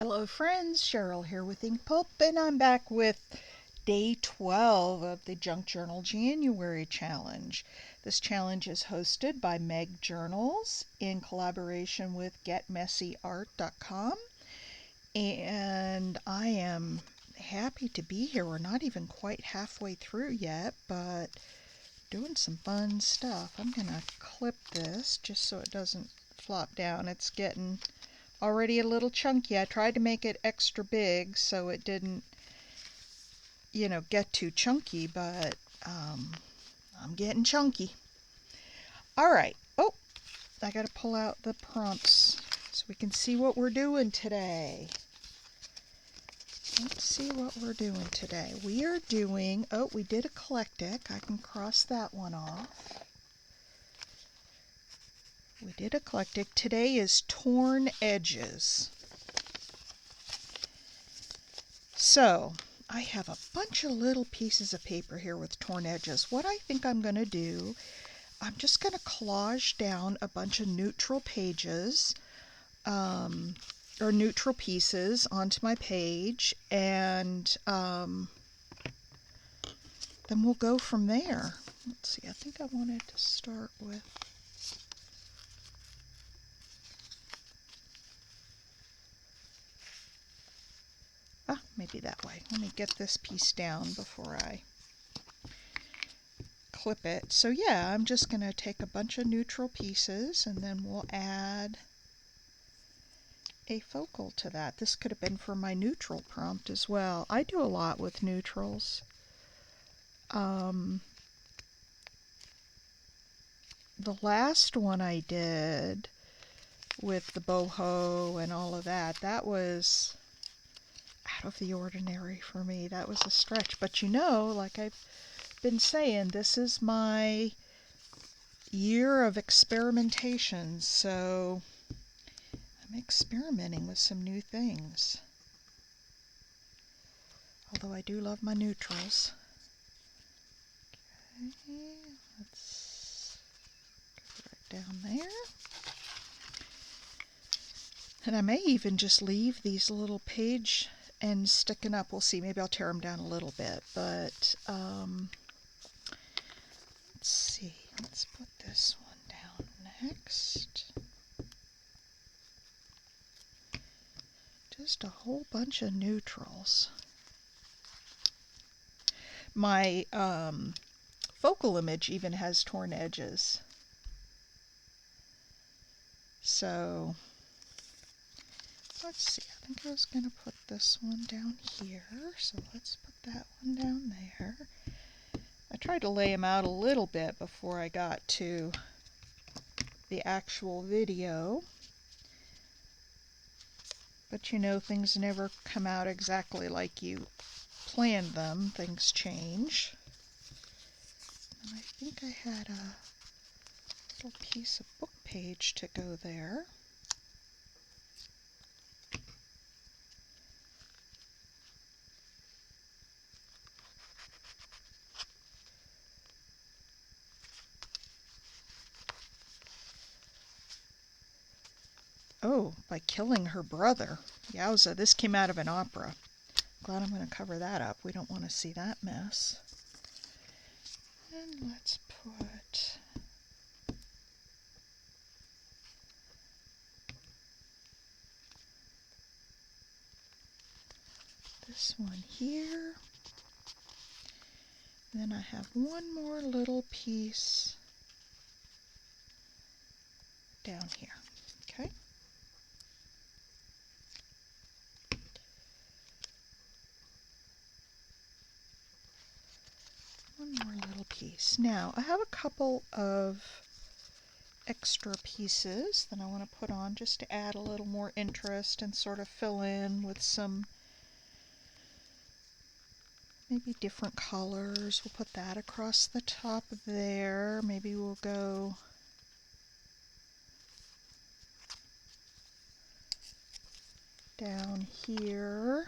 Hello friends, Cheryl here with Inkpulp, and I'm back with day 12 of the Junk Journal January challenge. This challenge is hosted by Meg Journals in collaboration with getmessyart.com, and I am happy to be here. We're not even quite halfway through yet, but doing some fun stuff. I'm gonna clip this just so it doesn't flop down. It's getting already a little chunky. I tried to make it extra big so it didn't, get too chunky, but I'm getting chunky. All right. Oh, I got to pull out the prompts so we can see what we're doing today. Let's see what we're doing today. We are doing, we did eclectic. I can cross that one off. We did eclectic. Today is torn edges. So I have a bunch of little pieces of paper here with torn edges. What I think I'm going to do, I'm just going to collage down a bunch of neutral pages or neutral pieces onto my page, and then we'll go from there. Let's see, I think I wanted to start with maybe that way. Let me get this piece down before I clip it. So yeah, I'm just going to take a bunch of neutral pieces and then we'll add a focal to that. This could have been for my neutral prompt as well. I do a lot with neutrals. The last one I did with the boho and all of that, that was out of the ordinary for me. That was a stretch. But like I've been saying, this is my year of experimentation, so I'm experimenting with some new things. Although I do love my neutrals. Okay, let's go right down there. And I may even just leave these little page ends sticking up. We'll see. Maybe I'll tear them down a little bit. But let's see. Let's put this one down next. Just a whole bunch of neutrals. My focal image even has torn edges. So let's see. I think I was going to put this one down here. So let's put that one down there. I tried to lay them out a little bit before I got to the actual video. But things never come out exactly like you planned them. Things change. And I think I had a little piece of book page to go there. Oh, by killing her brother. Yowza, this came out of an opera. Glad I'm going to cover that up. We don't want to see that mess. And let's put this one here. Then I have one more little piece down here. Okay. One more little piece. Now, I have a couple of extra pieces that I want to put on just to add a little more interest and sort of fill in with some maybe different colors. We'll put that across the top there. Maybe we'll go down here.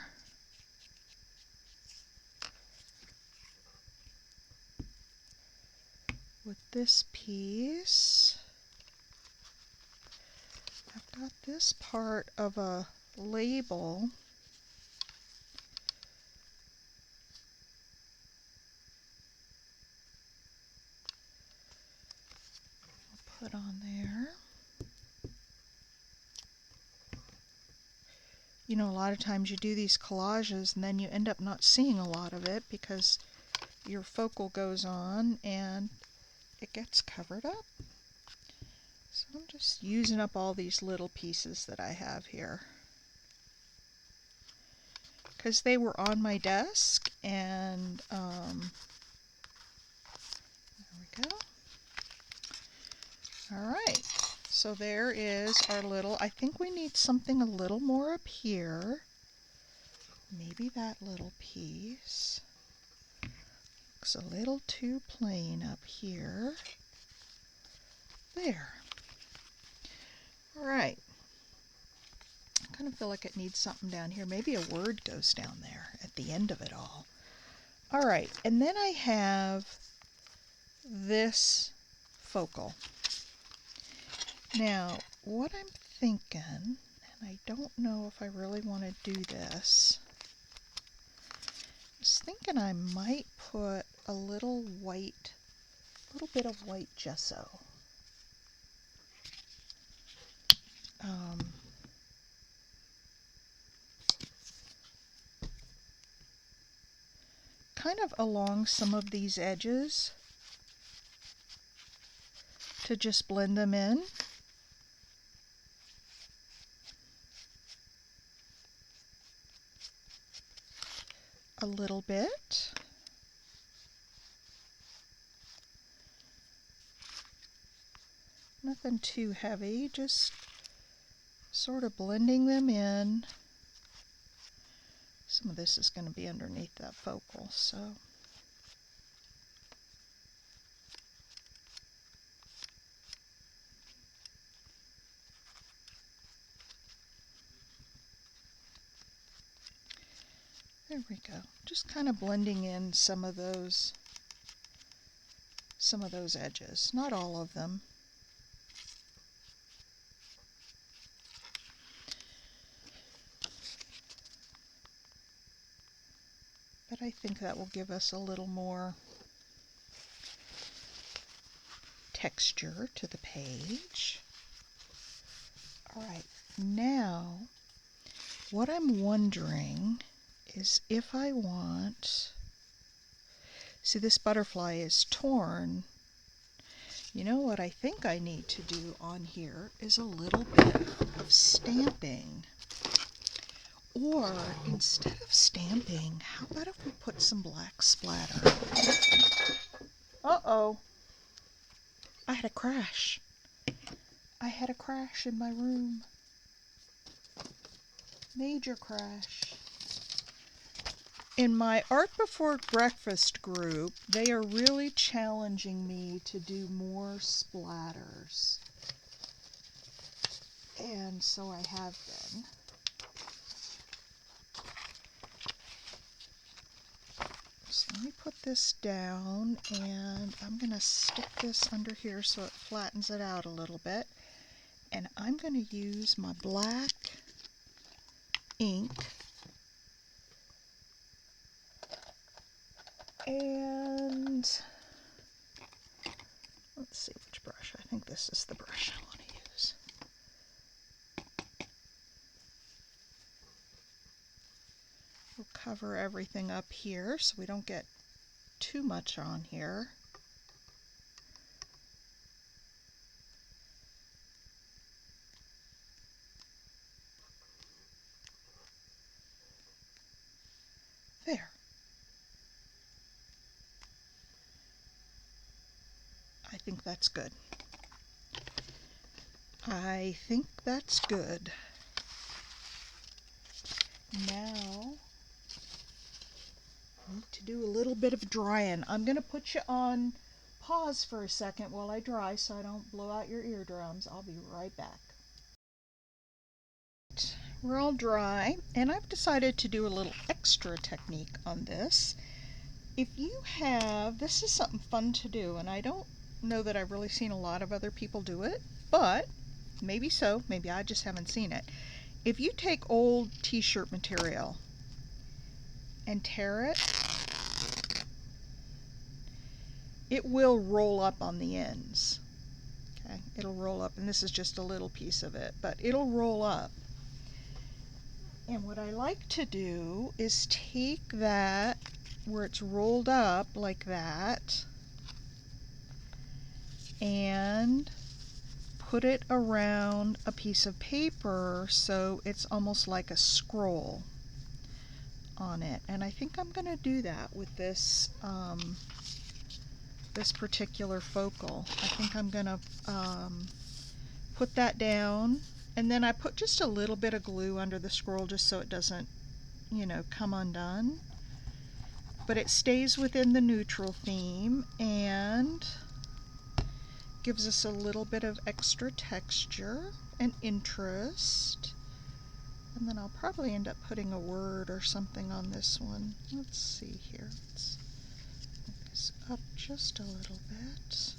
With this piece, I've got this part of a label I'll put on there. You know, a lot of times you do these collages and then you end up not seeing a lot of it because your focal goes on and it gets covered up. So I'm just using up all these little pieces that I have here because they were on my desk, and there we go. All right, so there is our little, I think we need something a little more up here. Maybe that little piece looks a little too plain up here. There. All right. I kind of feel like it needs something down here. Maybe a word goes down there at the end of it all. All right, and then I have this focal. Now, what I'm thinking, and I don't know if I really want to do this, I was thinking I might put a little bit of white gesso. Kind of along some of these edges to just blend them in. A little bit. Nothing too heavy, just sort of blending them in. Some of this is going to be underneath that focal, so. There we go. Just kind of blending in some of those edges, not all of them. But I think that will give us a little more texture to the page. All right, now what I'm wondering is if I want, see this butterfly is torn. You know what I think I need to do on here is a little bit of stamping. Or instead of stamping, how about if we put some black splatter? Uh-oh. I had a crash. I had a crash in my room. Major crash. In my Art Before Breakfast group, they are really challenging me to do more splatters. And so I have been. So let me put this down, and I'm going to stick this under here so it flattens it out a little bit. And I'm going to use my black ink and let's see which brush. I think this is the brush I want to use. We'll cover everything up here so we don't get too much on here. There. I think that's good. I think that's good. Now, I need to do a little bit of drying. I'm going to put you on pause for a second while I dry so I don't blow out your eardrums. I'll be right back. We're all dry, and I've decided to do a little extra technique on this. If you have, this is something fun to do, and I don't know that I've really seen a lot of other people do it, but maybe so, maybe I just haven't seen it. if you take old t-shirt material and tear it, it will roll up on the ends. Okay, it'll roll up, and this is just a little piece of it, but it'll roll up. And what I like to do is take that where it's rolled up like that and put it around a piece of paper so it's almost like a scroll on it. And I think I'm going to do that with this this particular focal. I think I'm going to put that down, and then I put just a little bit of glue under the scroll just so it doesn't, you know, come undone. But it stays within the neutral theme and gives us a little bit of extra texture and interest. And then I'll probably end up putting a word or something on this one. Let's see here. Let's move this up just a little bit.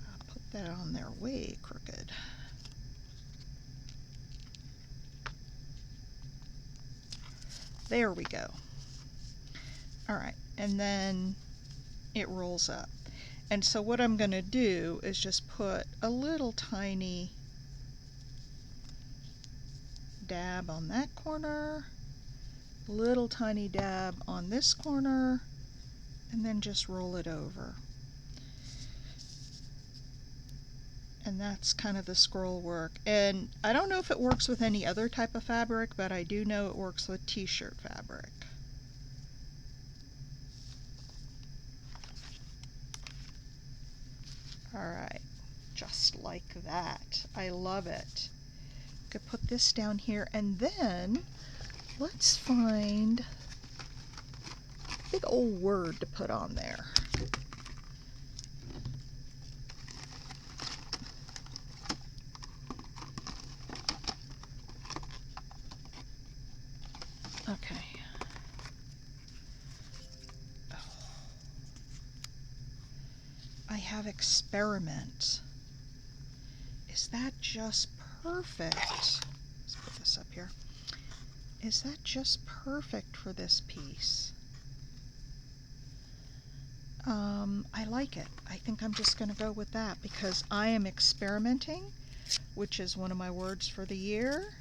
I'll put that on there way crooked. There we go. Alright, and then it rolls up. And so what I'm going to do is just put a little tiny dab on that corner, little tiny dab on this corner, and then just roll it over. And that's kind of the scroll work. And I don't know if it works with any other type of fabric, but I do know it works with t-shirt fabric. Alright, just like that. I love it. Could put this down here, and then let's find a big old word to put on there. Okay. Oh. I have experiment. Is that just perfect? Let's put this up here. Is that just perfect for this piece? I like it. I think I'm just going to go with that because I am experimenting, which is one of my words for the year,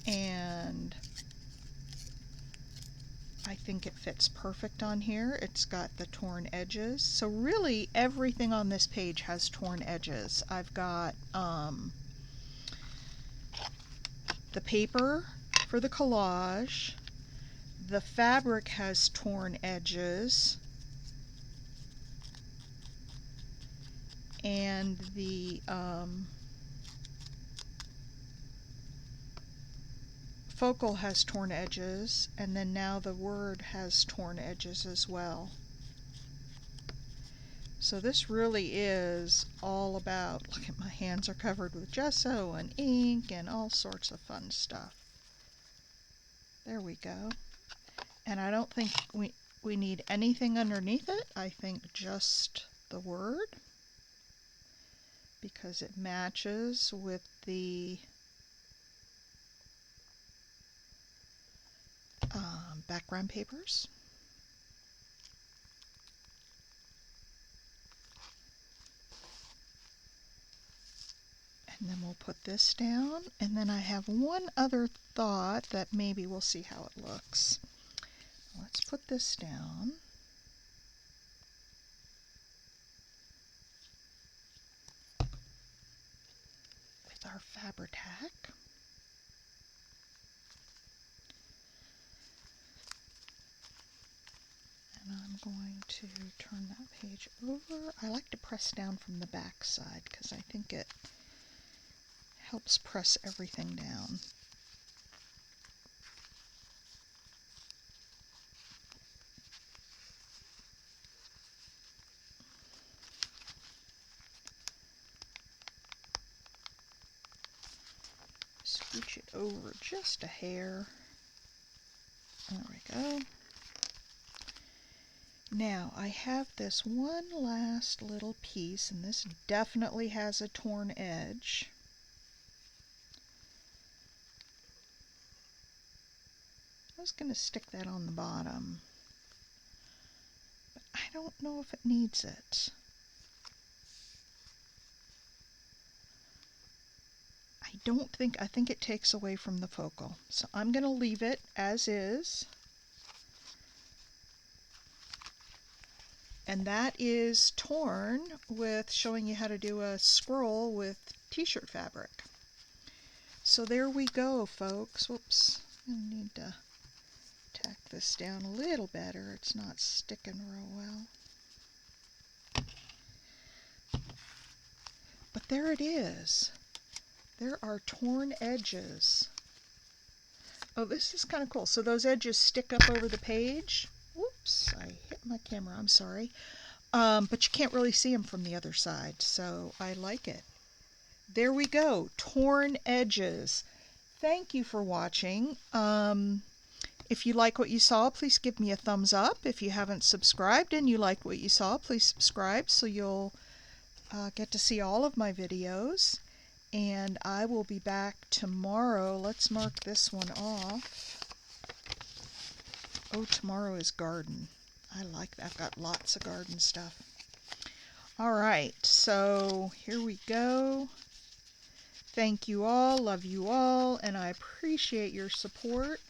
and I think it fits perfect on here. It's got the torn edges. So really everything on this page has torn edges. I've got the paper for the collage. The fabric has torn edges. And the focal has torn edges, and then now the word has torn edges as well. So this really is all about, look at my hands are covered with gesso and ink and all sorts of fun stuff. There we go. And I don't think we need anything underneath it. I think just the word, because it matches with the background papers. And then we'll put this down, and then I have one other thought that maybe we'll see how it looks. Let's put this down. With our Fabri-Tac. And I'm going to turn that page over. I like to press down from the back side because I think it helps press everything down. Scooch it over just a hair. There we go. Now I have this one last little piece, and this definitely has a torn edge. I was going to stick that on the bottom, but I don't know if it needs it. I think it takes away from the focal. So I'm going to leave it as is. And that is torn with showing you how to do a scroll with t-shirt fabric. So there we go, folks. Whoops, I need to tack this down a little better. It's not sticking real well. But there it is. There are torn edges. Oh, this is kind of cool. So those edges stick up over the page. Whoops, I hit my camera, I'm sorry. But you can't really see them from the other side, so I like it. There we go, torn edges. Thank you for watching. If you like what you saw, please give me a thumbs up. If you haven't subscribed and you liked what you saw, please subscribe so you'll get to see all of my videos. And I will be back tomorrow. Let's mark this one off. Oh, tomorrow is garden. I like that. I've got lots of garden stuff. All right, so here we go. Thank you all, love you all, and I appreciate your support.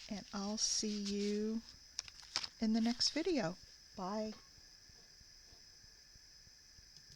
And I'll see you in the next video. Bye.